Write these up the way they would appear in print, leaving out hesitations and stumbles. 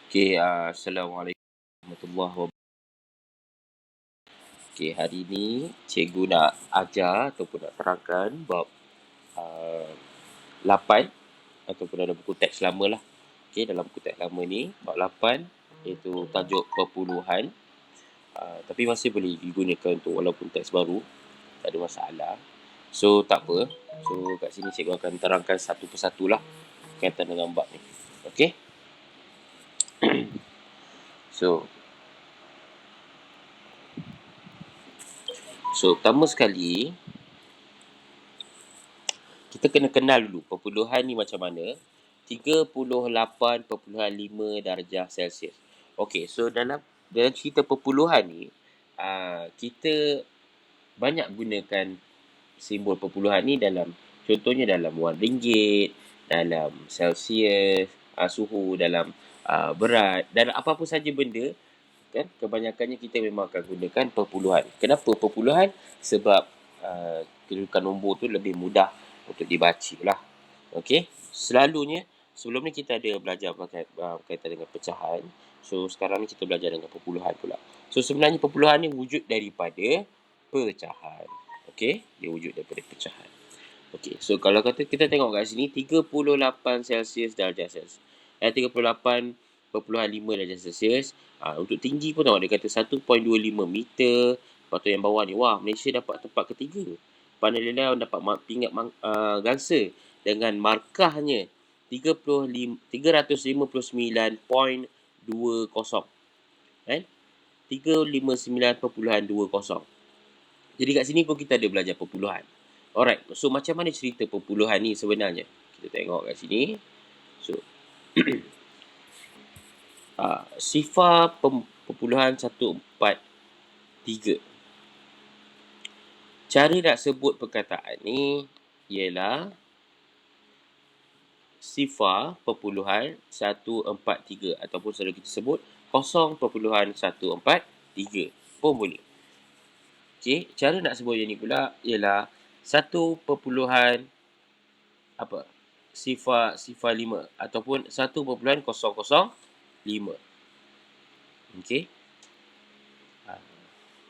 Assalamualaikum warahmatullahi wabarakatuh. Hari ni cikgu nak ajar ataupun nak terangkan bab uh, 8 ataupun dalam buku teks lama lah. Dalam buku teks lama ni, bab 8 iaitu tajuk perpuluhan. Tapi masih boleh digunakan untuk walaupun teks baru, tak ada masalah. So, tak apa. So, kat sini cikgu akan terangkan satu persatu lah kaitan dengan bab ni. Okey? So, pertama sekali, kita kena kenal dulu perpuluhan ni macam mana. 38.5 darjah Celsius. Okey, so dalam cerita perpuluhan ni, kita banyak gunakan simbol perpuluhan ni contohnya dalam wang ringgit, dalam Celsius, suhu, dalam berat, dan apa-apa saja benda, kan, kebanyakannya kita memang akan gunakan perpuluhan. Kenapa perpuluhan? Sebab kedudukan nombor tu lebih mudah untuk dibaca lah. Okey, selalunya sebelum ni kita ada belajar berkaitan dengan pecahan. So sekarang ni kita belajar dengan perpuluhan pula. So sebenarnya perpuluhan ni wujud daripada pecahan. Okey, dia wujud daripada pecahan. Okey, so kalau kata kita tengok kat sini 38 Celsius darjah Celsius. 38.5 darjah Celsius. Untuk tinggi pun tengok dia kata 1.25 meter. Lepas tu yang bawah ni, wah, Malaysia dapat tempat ketiga. Panel dapat pingat gangsa dengan markahnya 359.20. Kan? 359.20. Jadi kat sini pun kita ada belajar perpuluhan. Alright, so macam mana cerita perpuluhan ni sebenarnya? Kita tengok kat sini. So, sifar perpuluhan 143. Cara nak sebut perkataan ni ialah sifar perpuluhan 143 ataupun selalu kita sebut 0.143 pun boleh. Okey, cara nak sebut yang ni pula ialah 1. Sifar 5 ataupun 1.005. Okey.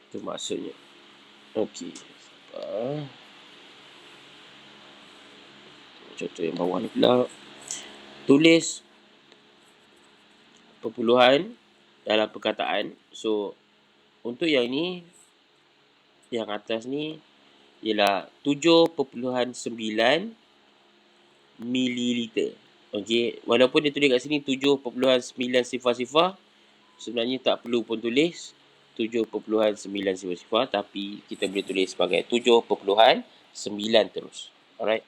Itu maksudnya. Okey. Contoh yang bawah ni pula. Tulis perpuluhan dalam perkataan. So, untuk yang ni, yang atas ni ialah 7.9 mililiter. Okey, walaupun dia tulis kat sini 7.9 sifar-sifar, sebenarnya tak perlu pun tulis 7.9 sifar-sifar, tapi kita boleh tulis sebagai 7.9 terus. Alright.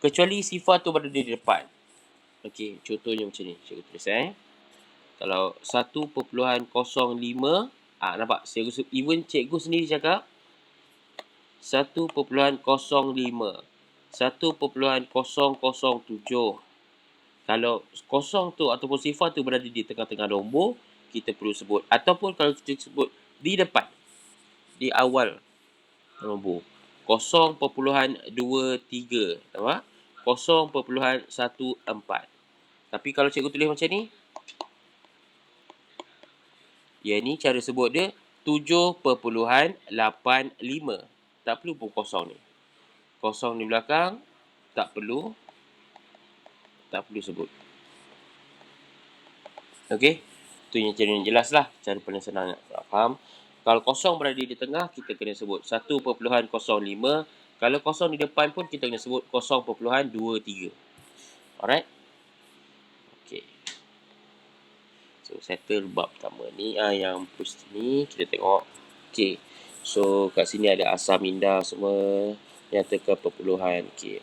Kecuali sifar tu berada di depan. Okey, contohnya macam ni. Cikgu tulis Kalau 1.05, nampak? Even cikgu sendiri cakap 1.05, 1.007. Kalau kosong tu ataupun sifar tu berada di tengah-tengah nombor, kita perlu sebut. Ataupun kalau kita sebut di depan, di awal nombor, 0.23. Nampak? 0.14. Tapi kalau cikgu tulis macam ni, yang ni cara sebut dia 7.85. Tak perlu pun kosong ni. Kosong di belakang tak perlu sebut. Okey? Itu yang cara yang jelas lah. Cara paling senang nak faham. Kalau kosong berada di tengah, kita kena sebut 1.05. Kalau kosong di depan pun, kita kena sebut 0.23. Alright? Okey. So, settle bab pertama ni. Yang push ni, kita tengok. Okey. So, kat sini ada asal minda semua. Nyatakan perpuluhan. Okey.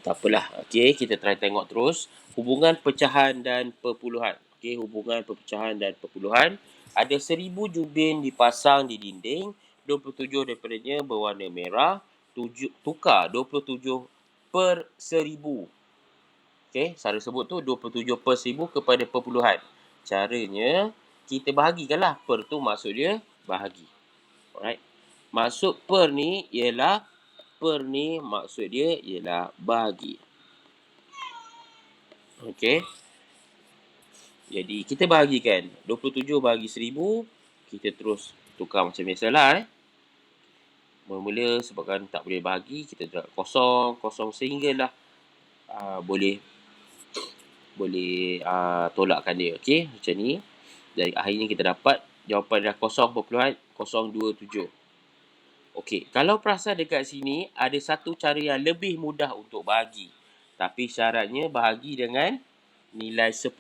Tak apalah. Okey, kita try tengok terus. Hubungan pecahan dan perpuluhan. Okey, hubungan perpecahan dan perpuluhan. Ada 1000 jubin dipasang di dinding. 27 daripadanya berwarna merah. Tukar 27 per 1000. Okey, cara sebut tu 27 per 1000 kepada perpuluhan. Caranya, kita bahagikanlah. Per tu maksud dia bahagi. Alright. Maksud per ni ialah maksud dia ialah bahagi. Okey. Jadi kita bahagikan 27 bahagi 1000, kita terus tukar macam biasalah. Mula-mula sebabkan tak boleh bahagi, kita letak kosong, kosong sehinggalah boleh tolakkan dia. Okey, macam ni. Dari akhirnya kita dapat jawapan dah 0.027. Okey, kalau perasan dekat sini ada satu cara yang lebih mudah untuk bahagi. Tapi syaratnya bahagi dengan nilai 10,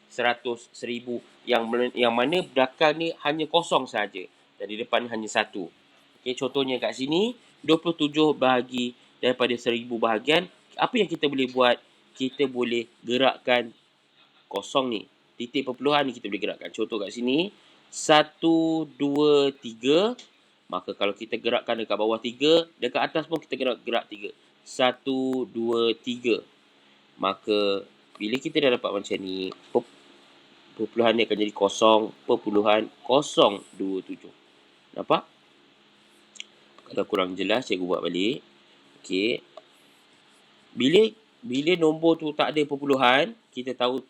100, 1000 yang mana belakang ni hanya kosong saja dan di depan ni hanya 1. Okey, contohnya kat sini 27 bahagi daripada 1000 bahagian, apa yang kita boleh buat? Kita boleh gerakkan kosong ni. Titik perpuluhan ni kita boleh gerakkan. Contoh kat sini 1, 2, 3. Maka kalau kita gerakkan dekat bawah 3, dekat atas pun kita gerak 3. 1, 2, 3. Maka bila kita dah dapat macam ni, perpuluhan ni akan jadi 0.027. Nampak? Kalau kurang jelas, cikgu buat balik. Okey. Bila nombor tu tak ada perpuluhan, kita tahu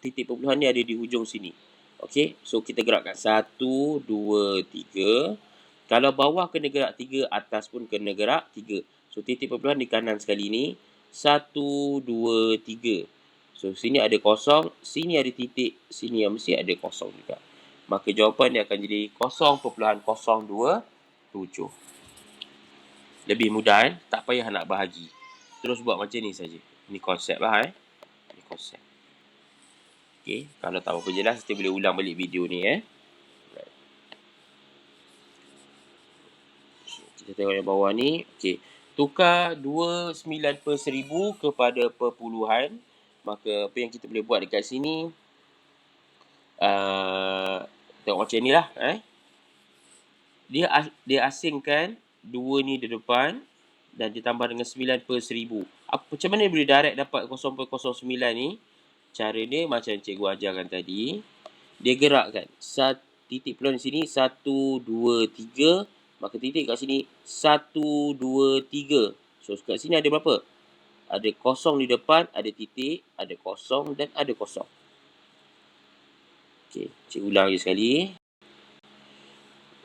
titik perpuluhan ni ada di hujung sini. Okey. So, kita gerakkan 1, 2, 3. Kalau bawah kena gerak 3, atas pun kena gerak 3. So, titik perpuluhan di kanan sekali ni. 1, 2, 3. So, sini ada kosong, sini ada titik, sini yang mesti ada kosong juga. Maka jawapan dia akan jadi 0.027. Lebih mudah kan? Tak payah nak bahagi. Terus buat macam ni saja. Ini konsep lah Ini konsep. Okey, kalau tak apa jelas, kita boleh ulang balik video ni Kita tengok yang bawah ni. Okey. Tukar 29/1000 kepada perpuluhan. Maka apa yang kita boleh buat dekat sini, tengok macam ni lah. Dia asingkan 2 ni di depan dan ditambah dengan 9/1000. Macam mana boleh direct dapat 0.09 ni? Cara dia macam cikgu ajarkan tadi. Dia gerakkan titik perpuluhan di sini 1, 2, 3. Maka titik kat sini 1, 2, 3. So kat sini ada berapa? Ada kosong di depan, ada titik, ada kosong dan ada kosong. Okey, cikgu ulang lagi sekali.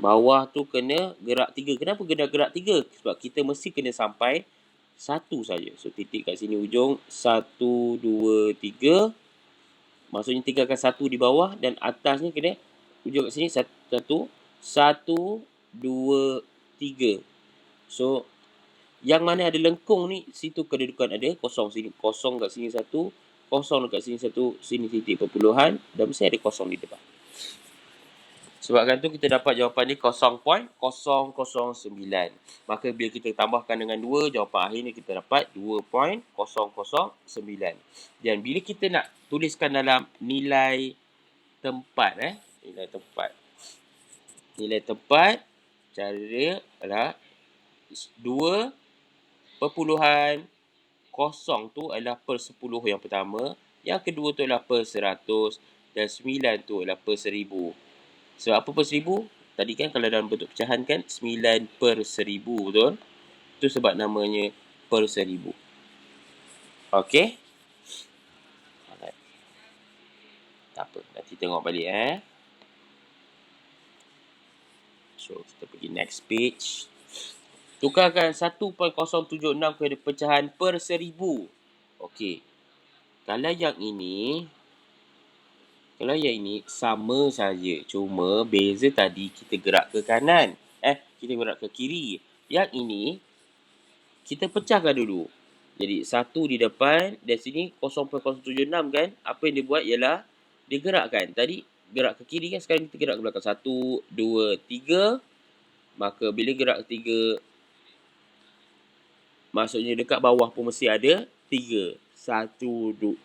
Bawah tu kena gerak 3. Kenapa kena gerak 3? Sebab kita mesti kena sampai 1 saja. So titik kat sini ujung 1, 2, 3. Maksudnya tinggalkan 1 di bawah dan atasnya kena ujung kat sini 1, 1, 2, 3. So yang mana ada lengkung ni, situ kedudukan ada kosong. Sini kosong kat sini 1, kosong dekat sini 1, sini titik perpuluhan dan mesti ada kosong di depan. Sebabkan tu kita dapat jawapan ni 0.009. Maka bila kita tambahkan dengan 2, jawapan akhirnya kita dapat 2.009. Dan bila kita nak tuliskan dalam nilai tempat, nilai tempat, cara dia adalah 2 perpuluhan 0 tu adalah per 10 yang pertama, yang kedua tu adalah per 100 dan 9 tu adalah per 1000. Sebab apa per 1000? Tadi kan kalau dalam bentuk pecahan kan 9/1000, betul? Itu sebab namanya per 1000. Okey? Alright. Tak apa, nanti tengok balik So, kita pergi next page. Tukarkan 1.076 kepada pecahan per 1000. Okey. Kalau yang ini sama saja. Cuma beza tadi kita gerak ke kanan. Kita gerak ke kiri. Yang ini, kita pecahkan dulu. Jadi, 1 di depan dan sini 0.076 kan. Apa yang dia buat ialah, dia gerakkan. Tadi gerak ke kiri kan, sekarang kita gerak ke belakang. 1, 2, 3. Maka bila gerak ke 3, maksudnya dekat bawah pun mesti ada 3. 1, 2,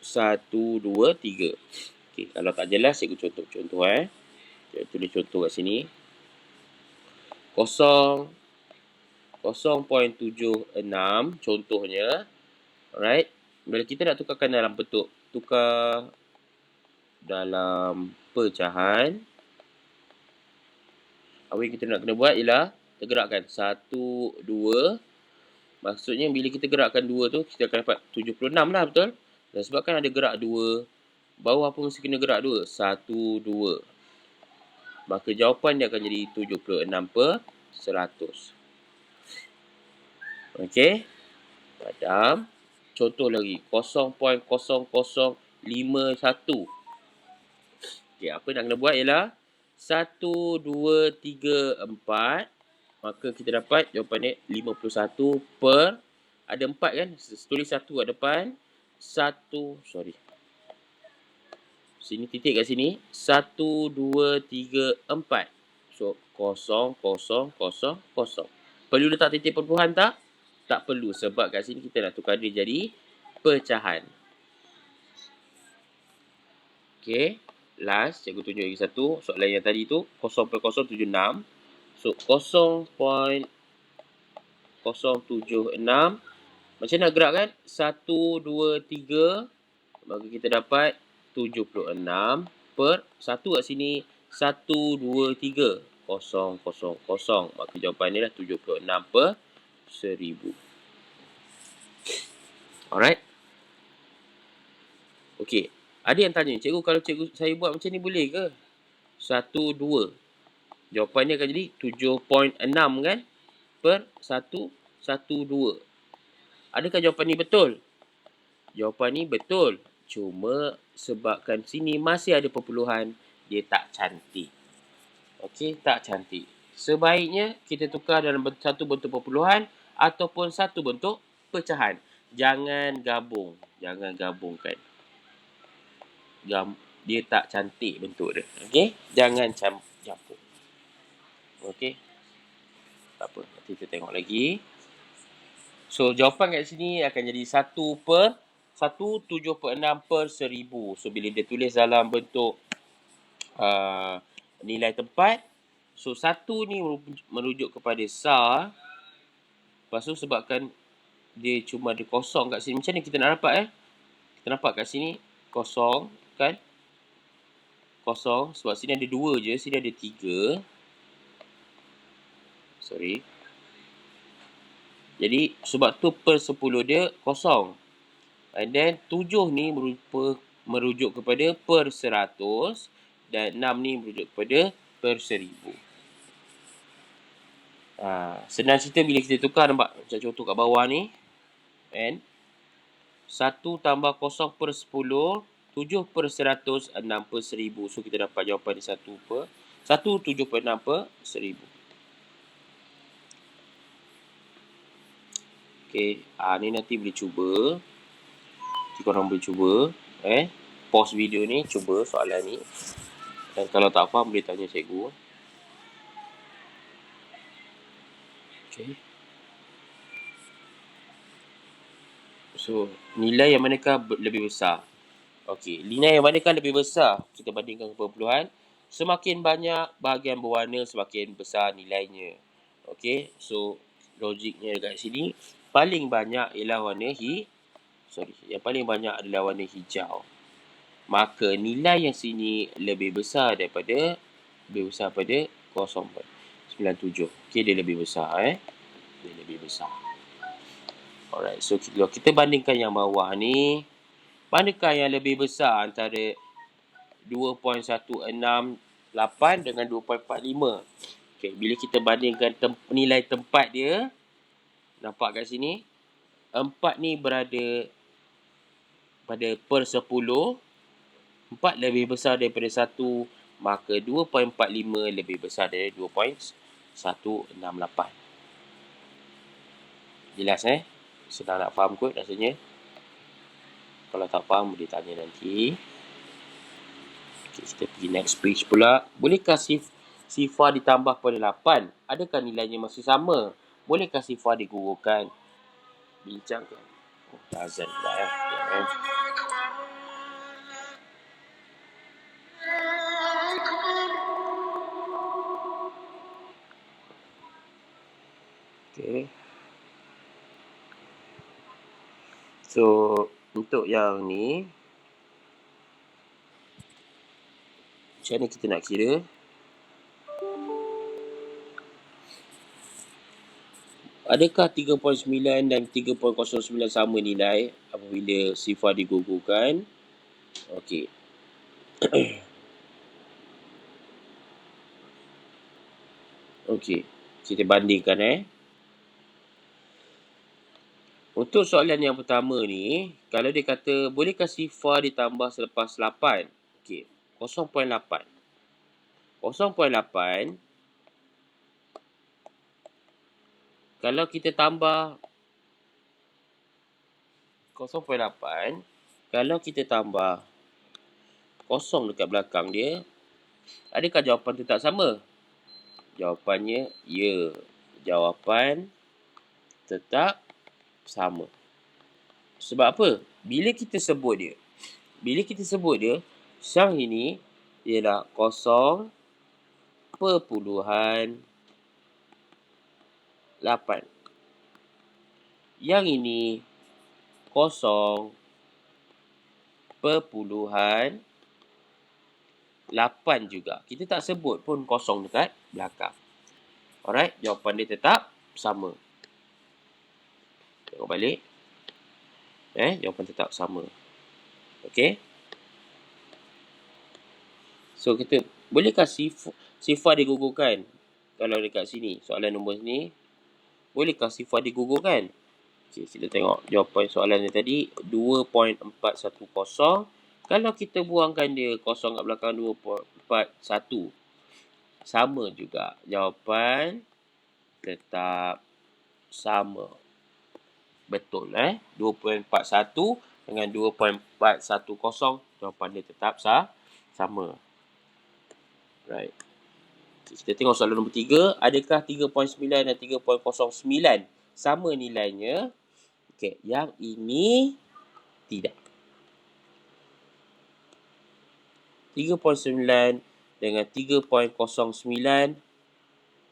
3. Okey, kalau tak jelas, cikgu contoh. Saya tulis contoh kat sini. 0.76 contohnya. Alright. Bila kita nak tukarkan dalam bentuk tukar dalam pecahan, apa yang kita nak kena buat ialah kita gerakkan 1, 2. Maksudnya bila kita gerakkan 2 tu, kita akan dapat 76 lah, betul? Dan sebabkan ada gerak 2, bawah pun mesti kena gerak 2. 1, 2. Maka jawapan dia akan jadi 76/100. Okey. Padam. Contoh lagi. 0.0051. Okey, apa nak kena buat ialah 1, 2, 3, 4. Maka kita dapat jawapan dia 51 per, ada 4 kan? Tulis 1 kat depan. 1, sorry. Sini titik kat sini. 1, 2, 3, 4. So, 0, 0, 0, 0. Perlu letak titik perpuluhan tak? Tak perlu sebab kat sini kita nak tukar dia jadi pecahan. Okey. Last, cikgu tunjuk lagi satu. Soalan yang tadi tu 0.076. So, 0.076. Macam mana gerak kan? 1, 2, 3. Maka kita dapat 76 per 1 kat sini. 1, 2, 3. 0, 0, 0. Maka jawapan ni dah 76 per 1000. Alright. Okey. Ada yang tanya, cikgu kalau cikgu saya buat macam ni boleh ke? 1, 2. Jawapannya akan jadi 7.6 kan? Per 1, 1, 2. Adakah jawapan ni betul? Jawapan ni betul. Cuma sebabkan sini masih ada perpuluhan, dia tak cantik. Okey, tak cantik. Sebaiknya kita tukar dalam satu bentuk perpuluhan ataupun satu bentuk pecahan. Jangan gabung. Jangan gabungkan. Dia tak cantik bentuk dia. Okey? Jangan campur. Okey? Tak apa. Nanti kita tengok lagi. So, jawapan kat sini akan jadi 1/7.6 per 1000. So, bila dia tulis dalam bentuk nilai tempat, so 1 ni merujuk kepada SAR. Lepas tu sebabkan dia cuma ada kosong kat sini. Macam mana kita nak dapat Kita nampak kat sini kosong kan? Kosong. Sebab sini ada 2 je. Sini ada 3. Sorry. Jadi sebab tu per 10 dia kosong. And then 7 ni merujuk kepada per 100. Dan 6 ni merujuk kepada per 1000. Senang cerita bila kita tukar, nampak macam contoh kat bawah ni. And 1 tambah 0 per 10, 7 per 100, 6 per 1000. So kita dapat jawapan ni 7.6 per 1000. Okay, ni nanti boleh cuba. Nanti korang boleh cuba. Pause video ni, cuba soalan ni. Dan kalau tak faham, boleh tanya cikgu. Okay. So, nilai yang manakah lebih besar? Okey, nilai yang manakah lebih besar? Kita bandingkan perpuluhan. Semakin banyak bahagian berwarna, semakin besar nilainya. Okey, so logiknya dekat sini, paling banyak ialah warna yang paling banyak adalah warna hijau. Maka nilai yang sini lebih besar pada 0.97. Okey, dia lebih besar. Dia lebih besar. Alright, so kalau kita bandingkan yang bawah ni, manakah yang lebih besar antara 2.168 dengan 2.45? Okay, bila kita bandingkan nilai tempat dia, nampak kat sini, 4 ni berada pada per 10. 4 lebih besar daripada 1, maka 2.45 lebih besar dari 2.168. Jelas Senang nak faham kot rasanya. Kalau tak faham, boleh tanya nanti. Okay, kita pergi next page pula. Bolehkah sifar ditambah pada 8? Adakah nilainya masih sama? Bolehkah sifar digugurkan? Bincangkan. Azan pula Okay. So, untuk yang ni, macam mana kita nak kira? Adakah 3.9 dan 3.09 sama nilai apabila sifar digugurkan? Okey. Okey, kita bandingkan. Untuk soalan yang pertama ni, kalau dia kata bolehkah sifar ditambah selepas 8? Okey, 0.8. 0.8 kalau kita tambah 0.8, kalau kita tambah kosong dekat belakang dia, adakah jawapan tetap sama? Jawapannya ya. Jawapan tetap sama. Sebab apa? Bila kita sebut dia, yang ini ialah 0.8. Yang ini 0.8 juga. Kita tak sebut pun kosong dekat belakang. Alright, jawapan dia tetap sama. Tengok balik. Jawapan tetap sama. Okey. So, kita bolehkah sifar digugurkan? Kalau dekat sini, soalan nombor sini, bolehkah sifar digugurkan? Okay, kita tengok jawapan soalan ni tadi, 2.410. Kalau kita buangkan dia kosong kat belakang 2.41, sama juga. Jawapan tetap sama. Betul, 2.41 dengan 2.410, jawapan dia tetap sama. Right. Kita tengok soalan nombor 3. Adakah 3.9 dan 3.09 sama nilainya? Okey, yang ini tidak. 3.9 dengan 3.09,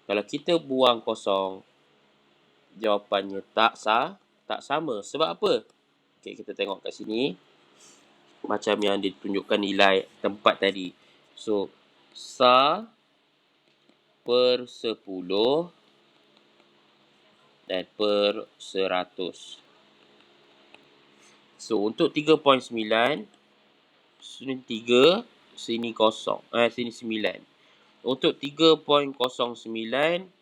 kalau kita buang kosong, jawapannya tak sama. Sebab apa? Okey, kita tengok kat sini. Macam yang ditunjukkan nilai tempat tadi. So, SAR per 10 dan per 100. So, untuk 3.9, sini 3, sini kosong. Sini 9. Untuk 3.09,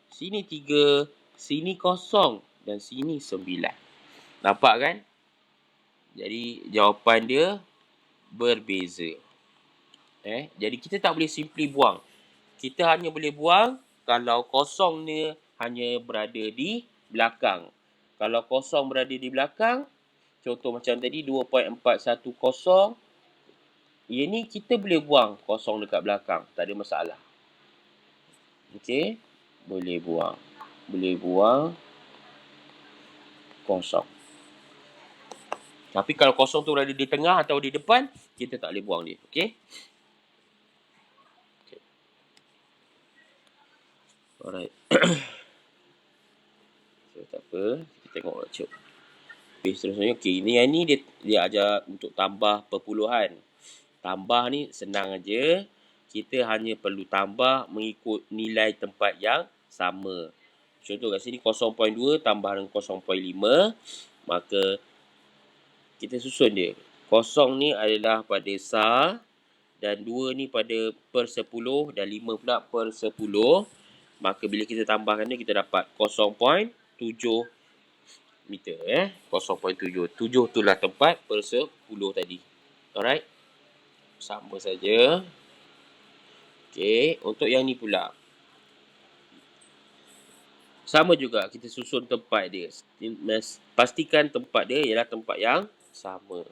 sini 3, sini kosong dan sini 9. Nampak kan? Jadi, jawapan dia berbeza. Jadi, kita tak boleh simply buang. Kita hanya boleh buang kalau kosong ni hanya berada di belakang. Kalau kosong berada di belakang, contoh macam tadi 2.410, ini kita boleh buang kosong dekat belakang. Tak ada masalah. Okey. Boleh buang kosong. Tapi kalau kosong tu berada di tengah atau di depan, kita tak boleh buang dia. Okey. Alright. So, tak apa. Kita tengok macam. Okay, seterusnya. Okey, yang ni dia ajar untuk tambah perpuluhan. Tambah ni senang aja. Kita hanya perlu tambah mengikut nilai tempat yang sama. Contoh kat sini 0.2 tambah dengan 0.5. Maka kita susun dia. 0 ni adalah pada SAR. Dan 2 ni pada per 10. Dan 5 pula per 10. Maka bila kita tambahkan dia, kita dapat 0.7 meter. 0.7. 7 tu lah tempat per 10 tadi. Alright. Sama saja. Okey, untuk yang ni pula. Sama juga, kita susun tempat dia. Pastikan tempat dia ialah tempat yang sama.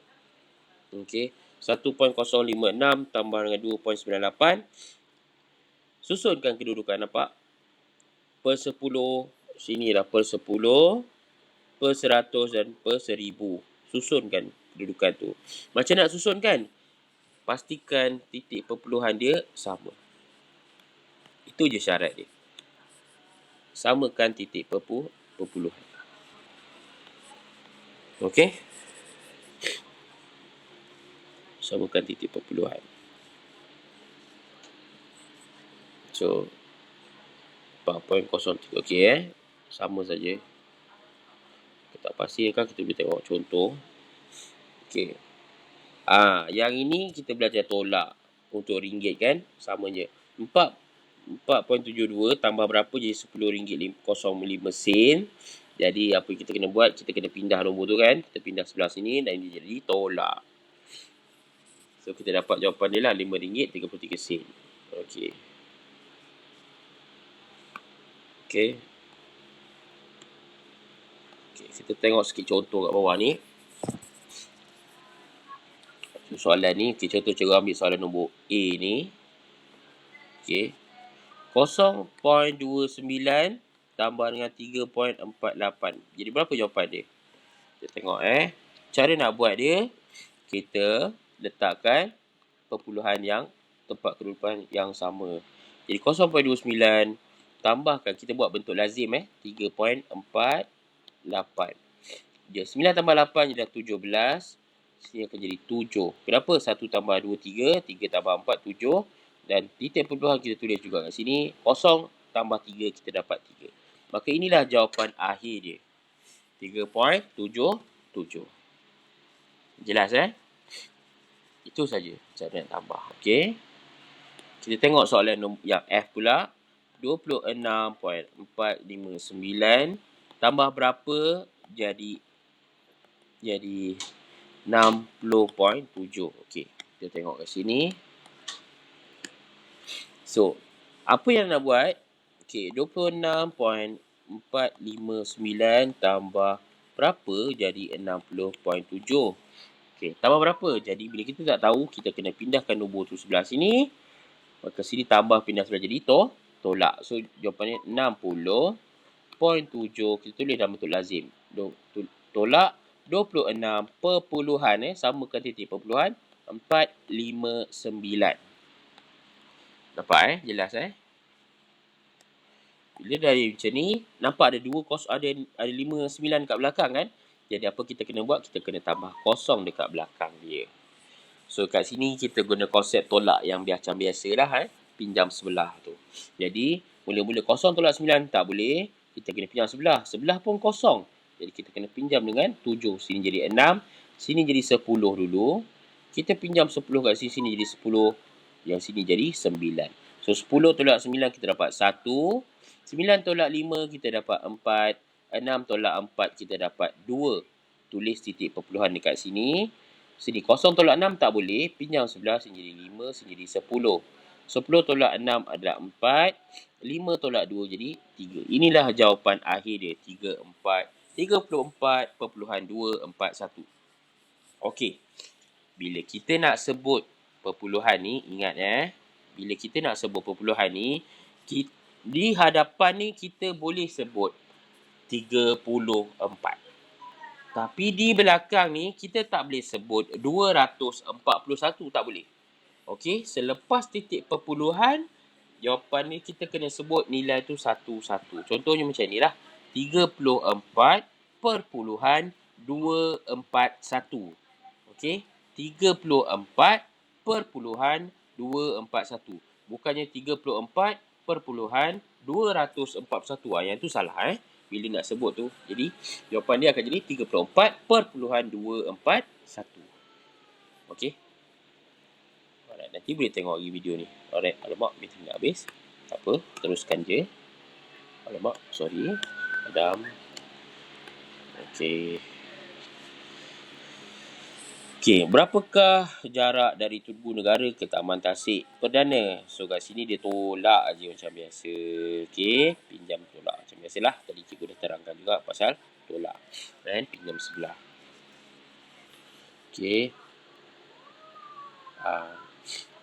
Okey, 1.056 tambah dengan 2.98. Susunkan kedudukan, nampak? Per 10, sini dah per 10, per 100 dan per 1000. Susunkan kedudukan tu. Macam nak susunkan? Pastikan titik perpuluhan dia sama. Itu je syarat dia. Samakan titik perpuluhan. Okey? Samakan titik perpuluhan. So, 4.03. Okey, sama saja. Kita tak pastikan, kita boleh tengok contoh. Okey. Yang ini kita belajar tolak. untuk ringgit kan, sama je. 4.72 tambah berapa jadi RM10.05. Jadi apa kita kena buat, kita kena pindah nombor tu kan, kita pindah sebelah sini dan dia jadi tolak. So kita dapat jawapan dia lah RM5.33. Okey. Okey. Okey, kita tengok sikit contoh kat bawah ni. Soalan ni, okay, contoh cara ambil soalan nombor A ni. Okey. 0.29 tambah dengan 3.48. Jadi berapa jawapan dia? Kita tengok Cara nak buat dia, kita letakkan perpuluhan yang tempat kedudukan yang sama. Jadi 0.29 tambahkan, kita buat bentuk lazim 3.48. Dia 9 tambah 8 jadi 17. Sini akan jadi 7. Kenapa? 1 tambah 2, 3. 3 tambah 4, 7. Dan titik perpuluhan kita tulis juga kat sini. 0 tambah 3, kita dapat 3. Maka inilah jawapan akhir dia. 3.77. Jelas Itu saja cara nak tambah. Okey. Kita tengok soalan yang F pula. 26.459 tambah berapa jadi 60.7. Okey, kita tengok kat sini. So, apa yang nak buat? Okey, 26.459 tambah berapa jadi 60.7. Okey, tambah berapa? Jadi bila kita tak tahu, kita kena pindahkan nombor tu sebelah sini. Maka sini tambah pindah sebelah jadi tolak. So, jawapannya 60.7. Kita tulis dalam bentuk lazim. Tolak 26 perpuluhan samakan titik perpuluhan 459. Nampak jelas Bila dari macam ni, nampak ada 59 kat belakang kan? Jadi apa kita kena buat? Kita kena tambah kosong dekat belakang dia. So kat sini kita guna konsep tolak yang macam biasalah pinjam sebelah tu. Jadi mula-mula kosong tolak 9 tak boleh. Kita kena pinjam sebelah. Sebelah pun kosong. Jadi kita kena pinjam dengan 7. Sini jadi 6. Sini jadi 10 dulu. Kita pinjam 10 kat sini. Sini jadi 10. Yang sini jadi 9. So 10 tolak 9 kita dapat 1. 9 tolak 5 kita dapat 4. 6 tolak 4 kita dapat 2. Tulis titik perpuluhan dekat sini. Sini 0 tolak 6 tak boleh. Pinjam sebelah. Sini jadi 5. Sini jadi 10. 10 tolak 6 adalah 4. 5 tolak 2 jadi 3. Inilah jawapan akhir dia. 34.241. Okey. Bila kita nak sebut perpuluhan ni, ingat bila kita nak sebut perpuluhan ni, di hadapan ni kita boleh sebut 34. Tapi di belakang ni kita tak boleh sebut 241, tak boleh. Okey, selepas titik perpuluhan, jawapan ni kita kena sebut nilai tu satu-satu. Contohnya macam ni lah. 34.241. Okey, 34.241. Bukannya 34.241. Yang tu salah bila nak sebut tu. Jadi, jawapan dia akan jadi 34.241. Okey. Alright, nanti boleh tengok lagi video ni. Alright, alamak, bateri nak habis. Tak apa, teruskan je. Alamak, sorry. Padam. Okey. Okey, berapakah jarak dari Tugu Negara ke Taman Tasik Perdana? So, kat sini dia tolak je macam biasa. Okey, pinjam tolak macam biasalah. Tadi cikgu dah terangkan juga pasal tolak. Dan pinjam sebelah. Okey.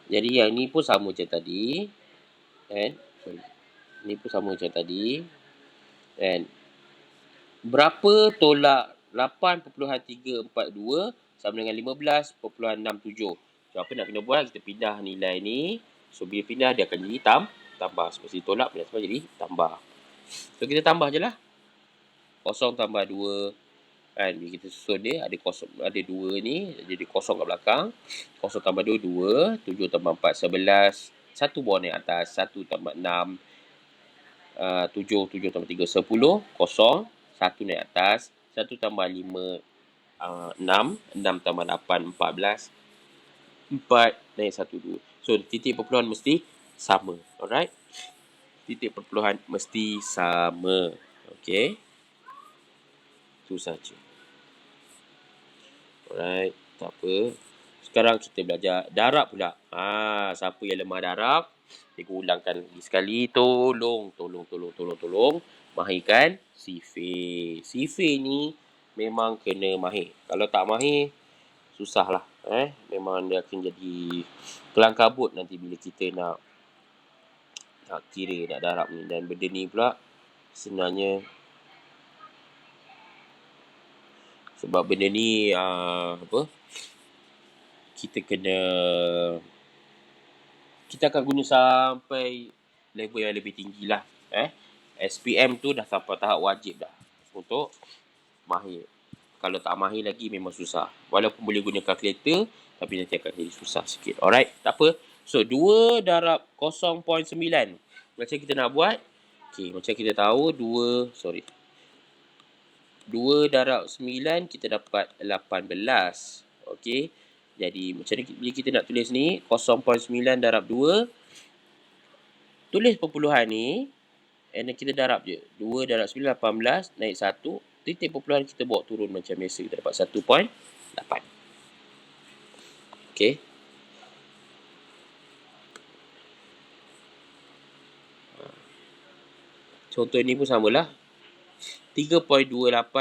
Jadi yang ni pun sama macam tadi. Ni pun sama macam tadi. Berapa tolak 8.342 sama dengan 15.67. So, apa nak kena buat? Kita pindah nilai ni. So, bila pindah, dia akan jadi tambah. Seperti tolak, pindah tambah jadi tambah. So, kita tambah je lah. 0 tambah 2. Bila kita susun dia, ada 2 ni. Jadi, kosong kat belakang. 0 tambah 2, 2. 7 tambah 4, 11. 1 bawah naik atas. 1 tambah 6. 7 tambah 3, 10. 0. 1 naik atas. 1 tambah 5, 6. 6 tambah 8, 14. 4 naik 1, 2. So, titik perpuluhan mesti sama. Alright? Titik perpuluhan mesti sama. Okay? Itu saja. Alright. Tak apa. Sekarang kita belajar darab pula. Siapa yang lemah darab, cikgu ulangkan lagi sekali. Tolong. Mahirkan sifir. Sifir ni memang kena mahir. Kalau tak mahir, susah lah. Memang dia akan jadi kelang kabut nanti bila kita nak kira, nak darab ni. Dan benda ni pula sebenarnya sebab benda ni kita akan guna sampai level yang lebih tinggi lah. SPM tu dah sampai tahap wajib dah untuk mahir. Kalau tak mahir lagi memang susah. Walaupun boleh guna kalkulator, tapi nanti akan jadi susah sikit. Alright, tak apa. So, 2 darab 0.9. Macam kita nak buat? Okay, macam kita tahu 2 darab 9 kita dapat 18. Okay. Jadi macam ni bila kita nak tulis ni 0.9 darab 2. Tulis perpuluhan ni. And kita darab je. 2 darab 9 18 naik 1. Titik perpuluhan kita bawa turun macam biasa. Kita dapat 1.8. Okay. Contoh ni pun samalah. 3.28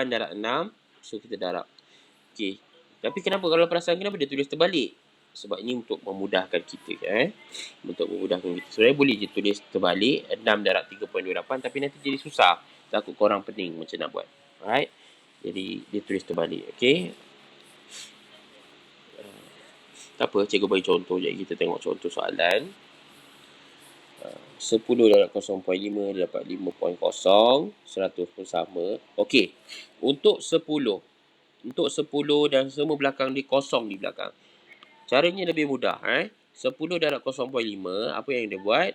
darab 6. So kita darab. Okay. Tapi kenapa kalau perasan kenapa dia tulis terbalik? Sebab ini untuk memudahkan kita. Untuk memudahkan kita. Sebenarnya boleh je tulis terbalik. 6 darab 3.28. Tapi nanti jadi susah. Takut korang pening macam nak buat. Alright. Jadi dia tulis terbalik. Okay. Tak apa. Cikgu bagi contoh je. Kita tengok contoh soalan. 10 darab 0.5 dia dapat 5.0. 100 pun sama. Okey. Untuk 10 dan semua belakang dia kosong di belakang. Caranya lebih mudah. 10 darab 0.5, apa yang dia buat?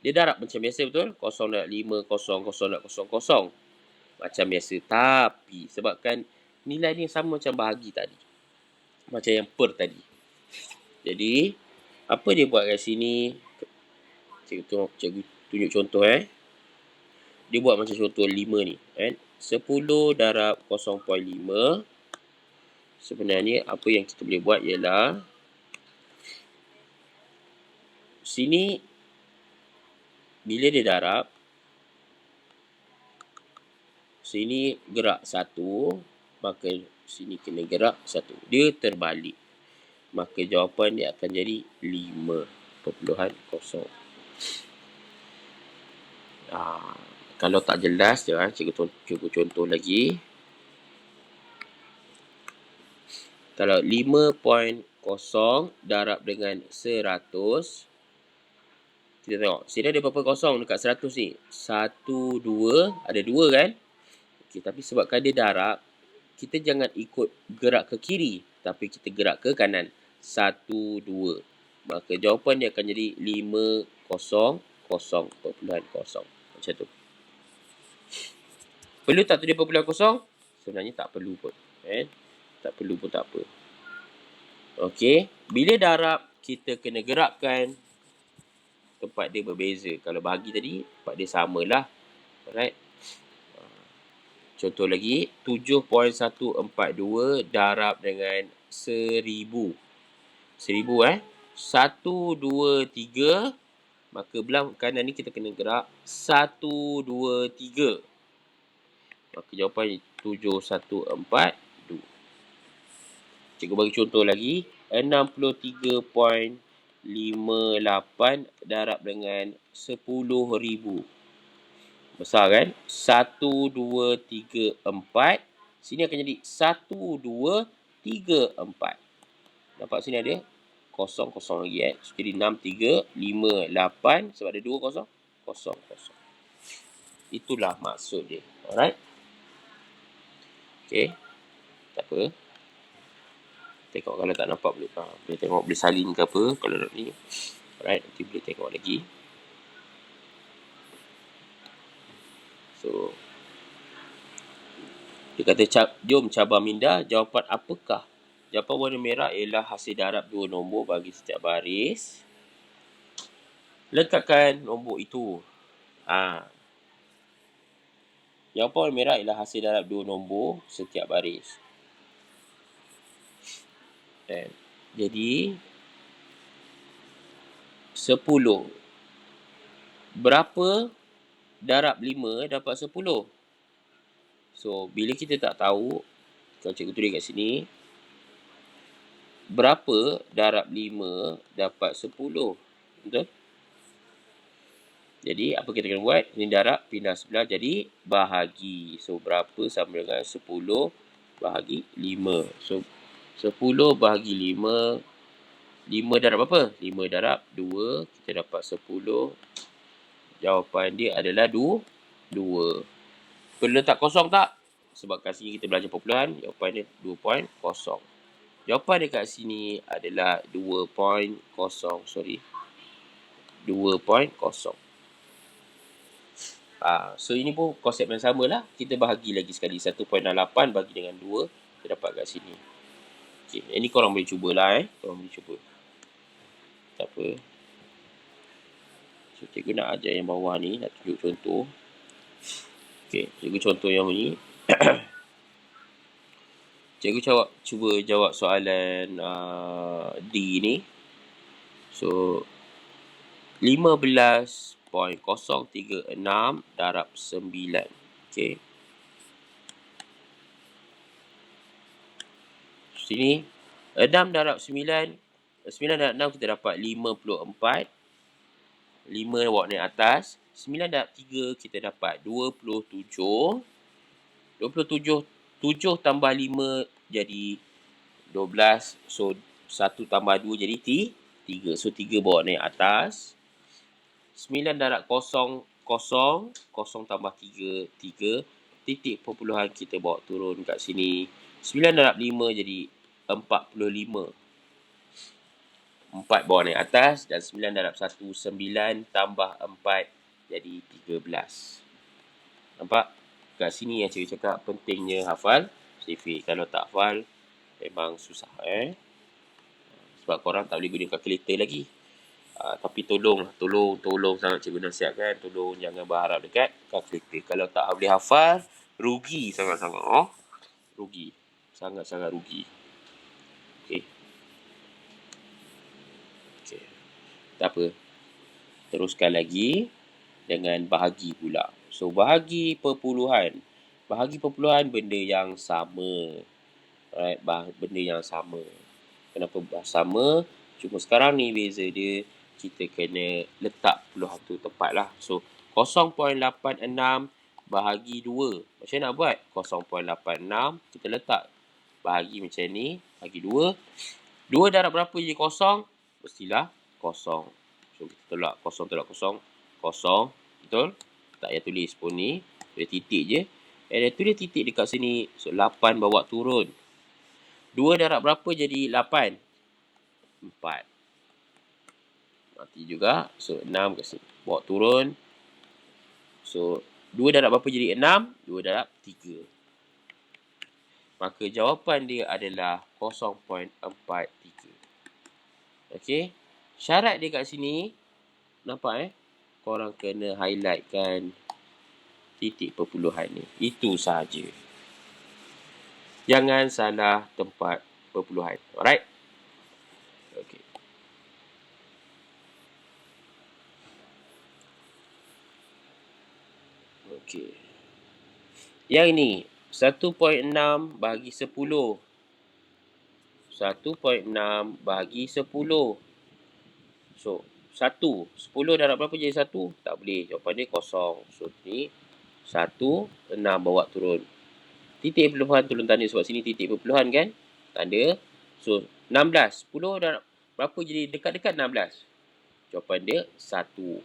Dia darab macam biasa, betul? 0 darab 5, 0, 0 darab 0, 0. Macam biasa. Tapi sebabkan nilai ni sama macam bahagi tadi. Macam yang per tadi. Jadi, apa dia buat kat sini? Cikgu tunjuk contoh. Dia buat macam contoh 5 ni. 10 darab 0.5. Sebenarnya apa yang kita boleh buat ialah sini bila dia darab, sini gerak 1, maka sini kena gerak 1. Dia terbalik. Maka jawapan dia akan jadi 5.0. Kalau tak jelas, cikgu contoh lagi. Kalau 5.0 darab dengan 100, kita tengok. Sini ada berapa kosong dekat 100 ni? 1, 2. Ada 2 kan? Okay, tapi sebabkan dia darab, kita jangan ikut gerak ke kiri. Tapi kita gerak ke kanan. 1, 2. Maka jawapan dia akan jadi 5.0. Macam tu. Perlu tak tulis perpuluhan kosong? Sebenarnya tak perlu pun. Tak perlu pun tak apa. Okey. Bila darab, kita kena gerakkan tempat dia berbeza. Kalau bahagi tadi, tempat dia samalah. Alright. Contoh lagi. 7.142 darab dengan 1000. 1000 1, 2, 3. Maka belah kanan ni kita kena gerak 1, 2, 3. Maka jawapan 714. Cikgu bagi contoh lagi. 63.58 darab dengan 10,000. Besar kan? 1, 2, 3, 4. Sini akan jadi 1, 2, 3, 4. Nampak sini ada kosong lagi. Jadi 6, 3, 5, 8. Sebab ada 2 kosong. Kosong. Itulah maksud dia. Alright? Okay. Tak apa. Tengok kalau tak nampak boleh tengok, boleh salin ke apa kalau nak ni. Alright, nanti boleh tengok lagi. So, dia kata, jom cabar minda, jawapan apakah? Jawapan warna merah ialah hasil darab 2 nombor bagi setiap baris. Letakkan nombor itu. Yang warna merah ialah hasil darab 2 nombor setiap baris. Jadi 10. Berapa darab 5 dapat 10? So, bila kita tak tahu, kalau cikgu tulis kat sini, berapa darab 5 dapat 10? Betul? Jadi, apa kita kena buat? Ini darab, pindah sebelah, jadi bahagi. So, berapa sama dengan 10 bahagi 5. So, 10 bahagi 5. 5 darab apa? 5 darab 2. Kita dapat 10. Jawapan dia adalah 2. Perlu letak kosong tak? Sebab kat sini kita belajar perpuluhan. Jawapan dia 2.0. Jawapan dia kat sini adalah 2.0. Sorry. 2.0. So, ini pun konsep yang sama lah. Kita bahagi lagi sekali. 1.68 bagi dengan 2. Kita dapat kat sini. Okay. Ini korang boleh cubalah. Korang boleh cuba. Tak apa. So, cikgu nak ajar yang bawah ni. Nak tunjuk contoh. Okay. Cikgu contoh yang ni. Cikgu cuba jawab soalan D ni. So, 15.036 darab 9. Okay. Sini, 6 darab 9. 9 darab 6 kita dapat 54. 5 bawa naik atas. 9 darab 3 kita dapat 27. 7 tambah 5 jadi 12. So, 1 tambah 2 jadi 3. So, 3 bawa naik atas. 9 darab 0, 0. 0 tambah 3, 3. Titik perpuluhan kita bawa turun kat sini. 9 darab 5 jadi 45. 4 bawa naik atas. Dan 9 darab 1, 9 tambah 4 jadi 13. Nampak? Kat sini yang cikgu cakap pentingnya hafal sifik. Kalau tak hafal, memang susah. Sebab korang tak boleh guna kalkulator lagi. Tapi tolong sangat cikgu nasihatkan. Tolong jangan berharap dekat kalkulator. Kalau tak boleh hafal, rugi sangat-sangat. Rugi. Sangat-sangat rugi. Okay. Tak apa. Teruskan lagi dengan bahagi pula. So, bahagi perpuluhan. Bahagi perpuluhan benda yang sama. Alright, benda yang sama. Kenapa sama? Cuma sekarang ni beza dia, kita kena letak puluhan tu tepat lah. So, 0.86 bahagi 2. Macam mana nak buat? 0.86 kita letak bahagi macam ni. Bahagi 2. 2 darab berapa jadi kosong? Mestilah kosong. So, kita tolak kosong. Kosong. Betul? Tak payah tulis pun ni. Dia titik je. Dia tulis titik dekat sini. So, 8 bawa turun. 2 darab berapa jadi 8? 4. Mati juga. So, 6 ke sini. Bawa turun. So, 2 darab berapa jadi 6? 2 darab 3. Maka jawapan dia adalah 0.43. Okey. Syarat dia kat sini. Nampak korang kena highlightkan titik perpuluhan ni. Itu sahaja. Jangan salah tempat perpuluhan. Alright? Okey. Okey. Yang ini 1.6 bahagi 10. 1.6 bahagi 10. So, 1. 10 darab berapa jadi 1? Tak boleh. Jawapan dia kosong. So, ni 1, 6 bawa turun. Titik perpuluhan turun tanda sebab sini titik perpuluhan kan? Tanda. So, 16. 10 darab berapa jadi dekat-dekat 16? Jawapan dia 1.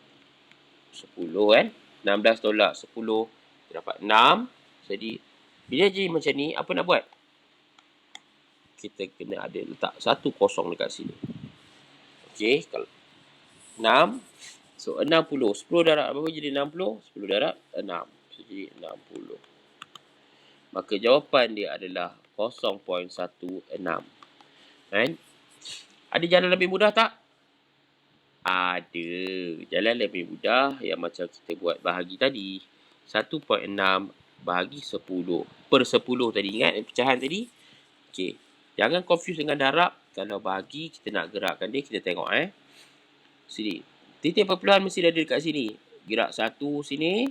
10 kan? 16 tolak 10. Kita dapat 6. Jadi, bila jadi macam ni, apa nak buat? Kita kena ada letak 1 kosong dekat sini. Okey, kalau 6. So, 60. 10 darab berapa jadi 60? 10 darab 6. So, jadi 60. Maka jawapan dia adalah 0.16. Kan? Ada jalan lebih mudah tak? Ada. Jalan lebih mudah yang macam kita buat bahagi tadi. 1.6 bahagi 10. Per 10 tadi. Ingat pecahan tadi? Okey. Jangan confuse dengan darab. Kalau bahagi, kita nak gerakkan dia. Kita tengok sini. Titik perpuluhan mesti ada dekat sini. Gerak satu sini.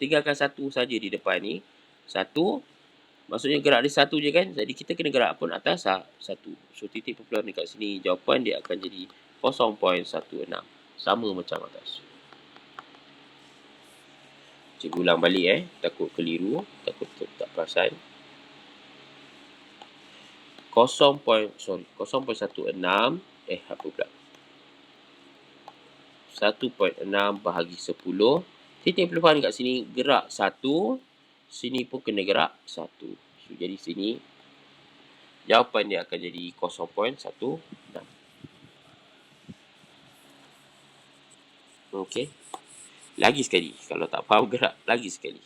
Tinggalkan satu saja di depan ni. Satu. Maksudnya gerak dia satu je kan. Jadi kita kena gerak pun atas satu. So titik perpuluhan dekat sini. Jawapan dia akan jadi 0.16. Sama macam atas. Cikgu ulang balik takut keliru, takut tak perasan. 0.16 apa pula? 1.6 bahagi 10. Titik perpuluhan kat sini gerak 1. Sini pun kena gerak 1. So, jadi sini jawapan dia akan jadi 0.16. Okey. Lagi sekali. Kalau tak faham gerak lagi sekali.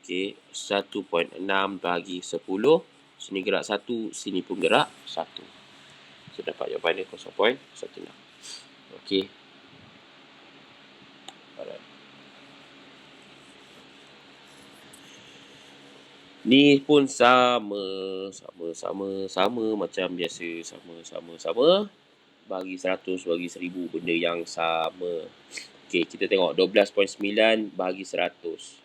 Okey, 1.6 bahagi 10. Sini gerak 1, sini pun gerak 1. So, dapat jawapan dia 0.16. Okey. Alright. Ni pun sama macam biasa. Sama. Bagi 100, bagi 1000, benda yang sama. Okey, kita tengok 12.9 bahagi 100.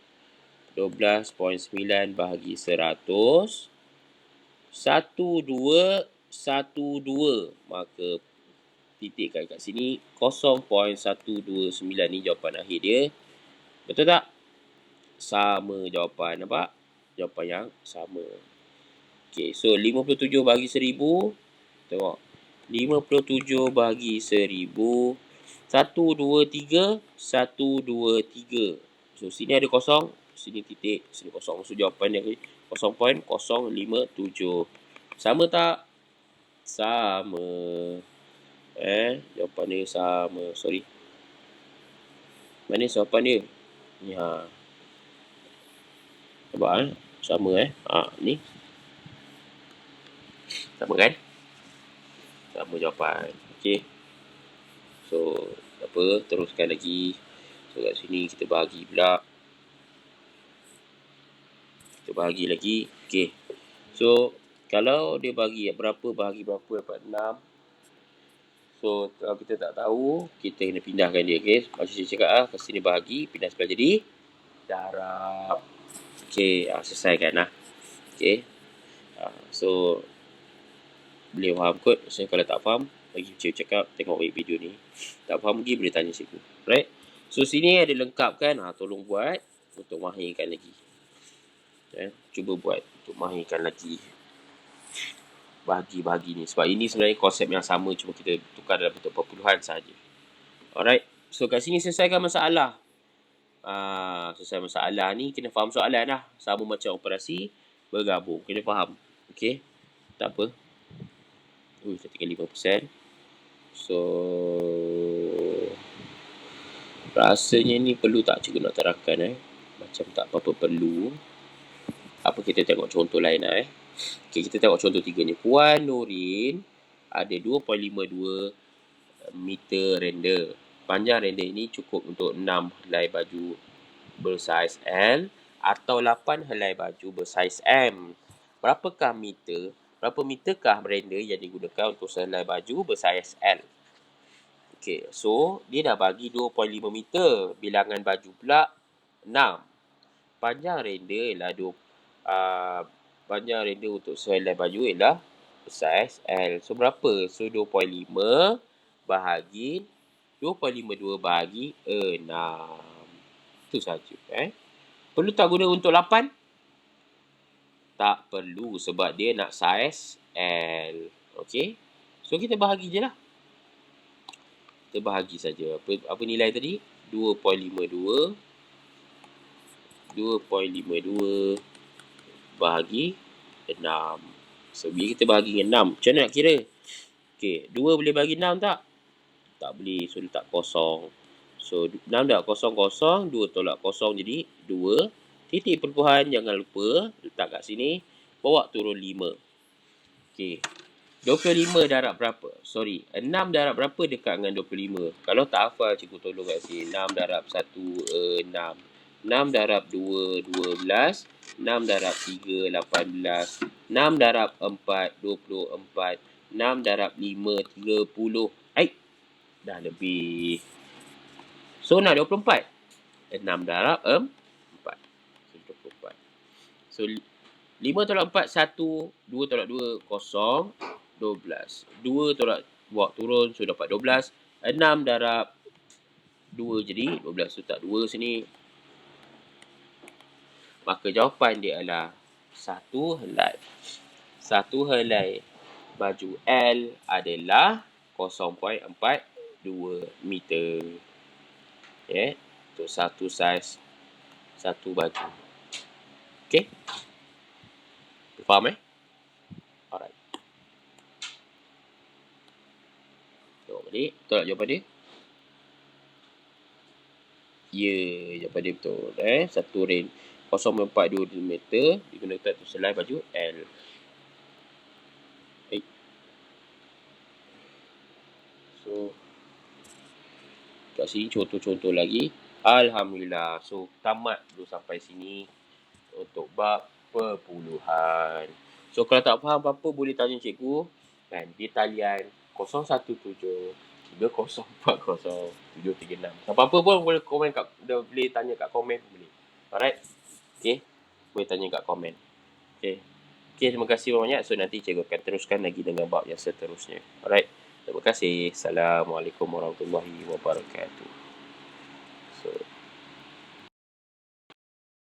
12.9 bahagi 100. 1212. Maka titik kat sini 0.129 ni jawapan akhir dia. Betul tak? Sama jawapan. Nampak? Jawapan yang sama. Okey, so 57 bahagi 1000. Tengok. 57 bahagi 1000. 123. So, sini ada kosong. Sini titik. Sini kosong. So, jawapan dia 0.057. Sama tak? Sama. Jawapan dia sama. Sorry. Mana jawapan dia? Ni Nampak sama ni. Sama kan? Sama jawapan. Okey. So, apa? Teruskan lagi. So, kat sini kita bahagi pula. Kita bahagi lagi. Okey. So, kalau dia bagi berapa bahagi berapa dapat 6. So, kalau kita tak tahu, kita kena pindahkan dia. Okey. Macam saya cakap kat sini bahagi. Pindah sebelah jadi darab. Okey. Selesaikan Okey. So, boleh faham kot. Saya kalau tak faham, bagi cikgu cakap, tengok video ni. Tak faham lagi, boleh tanya cikgu. Right? So, sini ada lengkapkan. Tolong buat untuk mahirkan lagi. Cuba buat untuk mahirkan lagi bahagi-bahagi ni. Sebab ini sebenarnya konsep yang sama. Cuma kita tukar dalam bentuk perpuluhan sahaja. Alright. So, kat sini selesaikan masalah. Selesai masalah ni, kena faham soalan lah. Sama macam operasi bergabung. Kena faham. Okay? Tak apa. Dah tinggal 5%. So, rasanya ni perlu tak cikgu nak terangkan Macam tak apa-apa perlu. Apa kita tengok contoh lain Okay, kita tengok contoh 3 ni. Puan Nurin ada 2.52 meter render. Panjang render ini cukup untuk 6 helai baju bersaiz L atau 8 helai baju bersaiz M. Berapa meterkah render yang digunakan untuk sehelai baju bersaiz L? Okay, so dia dah bagi 2.5 meter. Bilangan baju pula 6. Panjang render ialah panjang render untuk sehelai baju ialah bersaiz L. So, berapa? So, 2.5 bahagi 2.52 bahagi 6. Itu saja. Perlu tak guna untuk 8? Tak perlu sebab dia nak saiz L. Okey. So, kita bahagi je lah. Kita bahagi saja. Apa nilai tadi? 2.52 bahagi 6. So, bila kita bahagi dengan 6, macam mana nak kira? Okey, 2 boleh bagi 6 tak? Tak boleh. So, letak kosong. So, 6 dah kosong, 2 tolak kosong jadi 2. Titik perpuluhan jangan lupa letak kat sini. Bawa turun 5. Okey. 25 darab berapa? Sorry, 6 darab berapa dekat dengan 25? Kalau tak hafal, cikgu tolong kat sini. 6 darab 1, 6. 6 darab 2, 12. 6 darab 3, 18. 6 darab 4, 24. 6 darab 5, 30. Dah lebih. So, nak 24. 6 darab 4. So, 24. So, 5 tolak 4, 1. 2 tolak 2, 0. 12. 2 tolak buat turun, so dapat 12. 6 darab 2 jadi 12. So, tak 2 sini. Maka jawapan dia adalah 1 helai. 1 helai baju L adalah 0.42 meter. Okay. Untuk satu saiz, satu baju. Okay. Faham Alright. Tengok balik. Betul tak jawapan dia? Ya, jawapan dia betul. Satu range 0.42 meter digunakan untuk selai baju L. So, kat sini contoh-contoh lagi. Alhamdulillah. So, tamat dulu sampai sini untuk bab perpuluhan. So, kalau tak faham apa-apa boleh tanya cikgu. Kan, di talian 017 3040 736. Apa-apa pun boleh komen boleh tanya kat komen boleh. Alright. Okay. Boleh tanya kat komen. Okay. Okay, terima kasih banyak. So, nanti cikgu akan teruskan lagi dengan bab yang seterusnya. Alright. Terima kasih. Assalamualaikum warahmatullahi wabarakatuh. So,